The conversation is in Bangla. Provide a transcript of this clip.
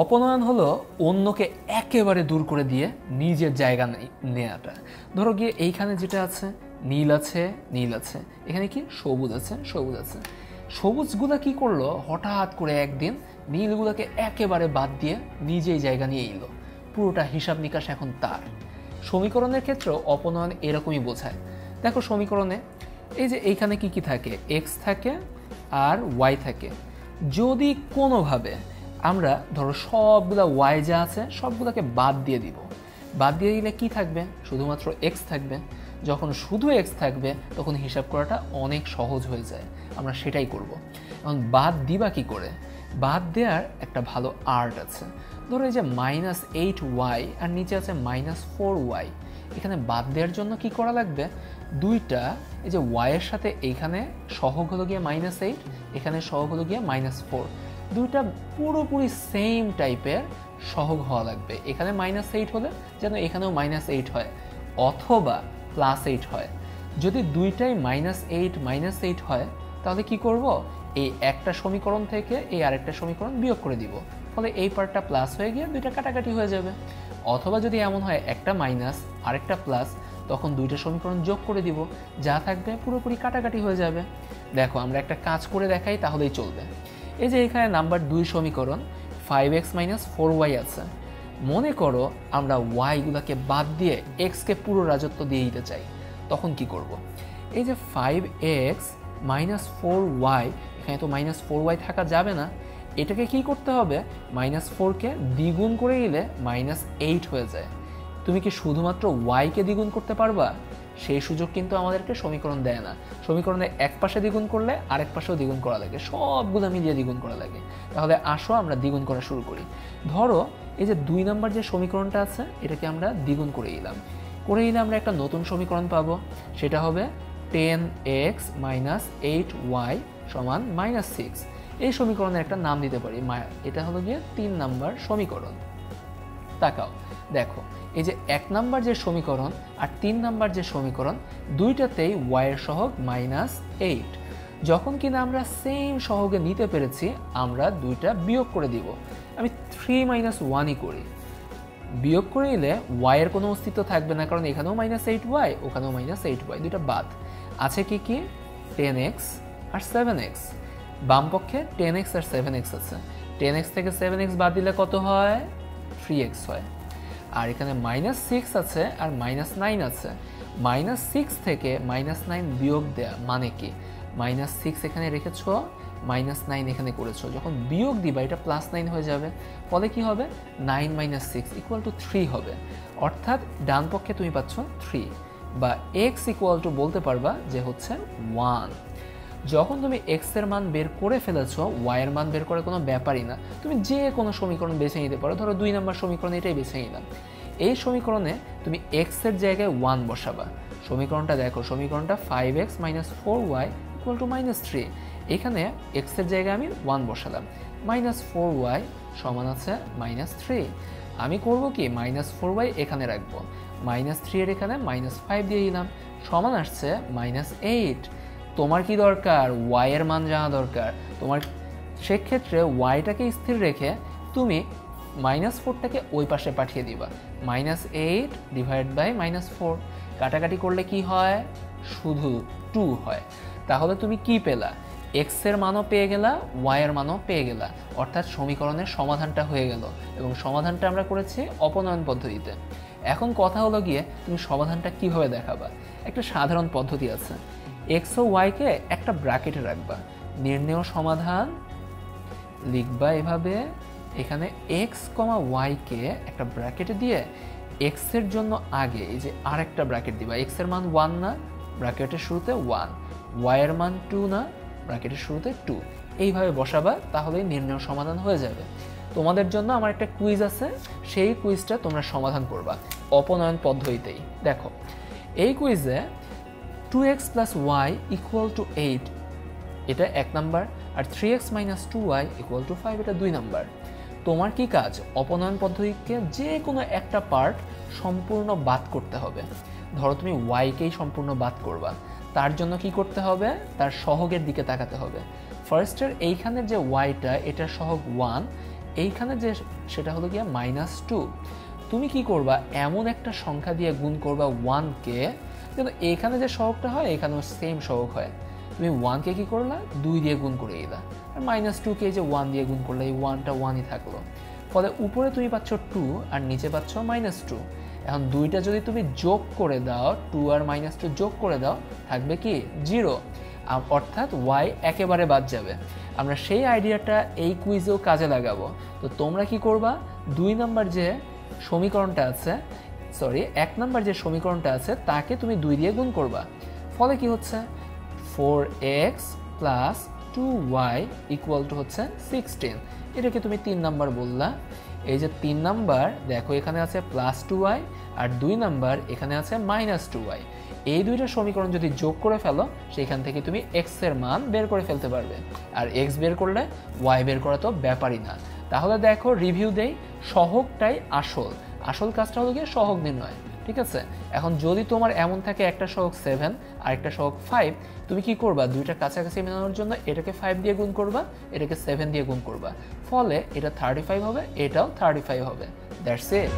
অপনয়ন হলো অন্যকে একেবারে দূর করে দিয়ে নিজের জায়গা নেওয়াটা। ধরো গিয়ে এইখানে যেটা আছে নীল আছে, নীল আছে, এখানে কি সবুজ আছে, সবুজ আছে। সবুজগুলা কি করলো, হঠাৎ করে একদিন নীলগুলোকে একেবারে বাদ দিয়ে নিজেই জায়গা নিয়ে এলো। পুরোটা হিসাব নিকাশ এখন তার। সমীকরণের ক্ষেত্রেও অপনয়ন এরকমই বোঝায়। দেখো সমীকরণে এই যে এইখানে কি কি থাকে, এক্স থাকে আর ওয়াই থাকে। যদি কোনোভাবে আমরা ধরো সবগুলা ওয়াই যা আছে সবগুলোকে বাদ দিয়ে দিব, বাদ দিয়ে দিলে কি থাকবে, শুধুমাত্র এক্স থাকবে। যখন শুধু এক্স থাকবে তখন হিসাব করাটা অনেক সহজ হয়ে যায়, আমরা সেটাই করব। এখন বাদ দিবা কি করে, বাদ দেওয়ার একটা ভালো আর্ট আছে। ধরো এই যে -8y আর নিচে আছে -4y, এখানে বাদ দেওয়ার জন্য কি করা লাগবে, দুইটা এই যে y এর সাথে এইখানে সহগ হলো গিয়ে -8, এখানে সহগ হলো গিয়ে -4, দুইটা পুরোপুরি সেম টাইপের সহগ হওয়া লাগবে। এখানে -8 হলে যেন এখানেও -8 হয় অথবা +8 হয়। যদি দুইটাই -8 হয় তাহলে কি করব, এই একটা সমীকরণ থেকে এই আরেকটা সমীকরণ বিয়োগ করে দিব, ফলে এই পার্টটা প্লাস হয়ে গিয়ে দুইটা কাটাকাটি হয়ে যাবে। অথবা যদি এমন হয় একটা মাইনাস আরেকটা প্লাস, তখন দুইটা সমীকরণ যোগ করে দিব, যা থাকবে পুরোপুরি কাটাকাটি হয়ে যাবে। দেখো আমরা একটা কাজ করে দেখাই তাহলেই চলবে। এই যে এখানে নাম্বার 2 সমীকরণ 5x - 4y আছে। মনে করো আমরা y গুলাকে বাদ দিয়ে x কে পুরো রাজত্ব দিয়ে দিতে চাই, তখন কি করব, এই যে 5x - 4y, এখানে তো -4y থাকা যাবে না, এটাকে কি করতে হবে, -4 কে দ্বিগুণ করে দিলে -8 হয়ে যায়। তুমি কি শুধুমাত্র y কে দ্বিগুণ করতে পারবা, সেই সুযোগ কিন্তু আমাদেরকে সমীকরণ দেয় না। সমীকরণের এক পাশে দ্বিগুণ করলে আরেক পাশেও দ্বিগুণ করা লাগে, সবগুলো মিলিয়ে দ্বিগুণ করা লাগে। তাহলে আসো আমরা দ্বিগুণ করা শুরু করি। ধরো এই যে 2 নম্বর যে সমীকরণটা আছে এটাকে আমরা দ্বিগুণ করে দিলাম, আমরা একটা নতুন সমীকরণ পাবো, সেটা হবে 10x - 8y = -6। এই সমীকরণের একটা নাম দিতে পারি, এটা হলো গিয়ে 3 নম্বর সমীকরণ। তাকাও দেখো এই যে 1 নম্বর যে সমীকরণ আর 3 নম্বর যে সমীকরণ, দুইটাতেই y এর সহগ -8। যখন কিনা আমরা সেম সহগে নিতে পেরেছি, আমরা দুইটা বিয়োগ করে দিব। আমি 3 - 1ই করি, বিয়োগ করে নিলে y এর কোনো অস্তিত্ব থাকবে না, কারণ এখানেও -8y ওখানেও -8y, দুইটা বাদ। আছে কি কি, 10x আর 7x। বাম পক্ষে 10x আর 7x আছে, 10x থেকে 7x বাদ দিলে কত হয়, 3x হয়। আর এখানে -6 আছে আর -9 আছে, -6 থেকে -9 বিয়োগ দেয়া মানে কি, -6 এখানে রেখেছো, -9 এখানে করেছো, যখন বিয়োগ দিবা এটা +9 হয়ে যাবে, ফলে কি হবে, 9 - 6 = 3 হবে। অর্থাৎ ডান পক্ষে তুমি পাচ্ছ 3, বা x = বলতে পারবা যে হচ্ছে 1। যখন তুমি x এর মান বের করে ফেলেছো, y এর মান বের করার কোনো ব্যাপারই না, তুমি যে কোনো সমীকরণ বেছে নিতে পারো। ধরো 2 নম্বর সমীকরণ এটাই বেছে নিলাম, এই সমীকরণে তুমি x এর জায়গায় 1 বসাবা। সমীকরণটা দেখো, সমীকরণটা 5x - 4y = -3, এখানে x এর জায়গায় আমি 1 বসালাম, -4y সমান আছে -3। আমি করব কি, -4y এখানে রাখবো, -3 এর এখানে -5 দিয়ে দিলাম, সমান আসছে -8। তোমার কি দরকার, y এর মান জানা দরকার তোমার। সেক্ষেত্রে yটাকে স্থির রেখে তুমি -4টাকে ওই পাশে পাঠিয়ে দিবা, -8 / -4, কাটাকাটি করলে কি হয়, শুধু 2 হয়। তাহলে তুমি কি পেলা, x এর মানও পেয়ে গেলা, y এর মানও পেয়ে গেলা, অর্থাৎ সমীকরণের সমাধানটা হয়ে গেল। এবং সমাধানটা আমরা করেছি অপনয়ন পদ্ধতিতে। এখন কথা হলো গিয়ে তুমি সমাধানটা কিভাবে দেখাবা। একটা সাধারণ পদ্ধতি আছে, x ও y কে একটা ব্র্যাকেটে রাখবা, নির্ণেয় সমাধান লিখবা এভাবে, এখানে x, y কে একটা ব্র্যাকেটে দিয়ে x এর জন্য আগে এই যে আরেকটা ব্র্যাকেট দিবা, x এর মান 1 না, ব্র্যাকেটের শুরুতে 1, y এর মান 2 না, ব্র্যাকেটের শুরুতে 2, এইভাবে বসাবা, তাহলেই নির্ণেয় সমাধান হয়ে যাবে। তোমাদের জন্য আমার একটা কুইজ আছে, সেই কুইজটা তোমরা সমাধান করবা অপনয়ন পদ্ধতিতেই। দেখো এই কুইজে 2x + y = 8, এটা 1 নাম্বার, আর 3x - 2y = 5, এটা 2 নাম্বার। তোমার কি কাজ, অপনয়ন পদ্ধতিকে যে কোনো একটা পার্ট সম্পূর্ণ বাদ করতে হবে। ধরো তুমি y কেই সম্পূর্ণ বাদ করবা, তার জন্য কি করতে হবে, তার সহগের দিকে তাকাতে হবে। ফার্স্টের এইখানের যে yটা, এটার সহগ 1, এইখানে যে সেটা হলো গিয়ে -2। তুমি কি করবা, এমন একটা সংখ্যা দিয়ে গুণ করবা 1-কে, কিন্তু এখানে যে সহগটা হয় এখানেও সেম সহগ হয়। তুমি 1-কে কি করলা, 2 দিয়ে গুণ করে দিলা, আর -2-কে যে 1 দিয়ে গুণ করলে এই 1টা 1ই থাকলো। ফলে উপরে তুমি পাচ্ছ 2 আর নিচে পাচ্ছ -2। এখন দুইটা যদি তুমি যোগ করে দাও, 2 আর -2 যোগ করে দাও, থাকবে কি 0, অর্থাৎ y একেবারে বাদ যাবে। আমরা সেই আইডিয়াটা এই কুইজেও কাজে লাগাবো। তো তোমরা কি করবা, 2 নাম্বার যে সমীকরণটা আছে, 1 নাম্বার যে সমীকরণটা আছে তাকে তুমি 2 দিয়ে গুণ করবা। ফলে কি হচ্ছে, 4x plus 2y equal to হচ্ছে 16। এটাকে তুমি 3 নাম্বার বললা। এই যে 3 নাম্বার দেখো এখানে আছে +2y, আর 2 নাম্বার এখানে আছে -2y। এই দুইটা সমীকরণ যদি যোগ করে ফেলো, সেইখান থেকে তুমি x এর মান বের করে ফেলতে পারবে। আর x বের করলে y বের করা তো ব্যাপারই না। তাহলে দেখো, রিভিউ দেই, সহগটাই আসল কাজটা হলো গিয়ে সহগ নির্ণয়। ঠিক আছে, এখন যদি তোমার এমন থাকে একটা সহগ 7 আর একটা সহগ 5, তুমি কি করবা, দুইটা কাছাকাছি মেলানোর জন্য এটাকে 5 দিয়ে গুণ করবা, এটাকে 7 দিয়ে গুণ করবা, ফলে এটা 35 হবে, এটাও 35 হবে। That's it.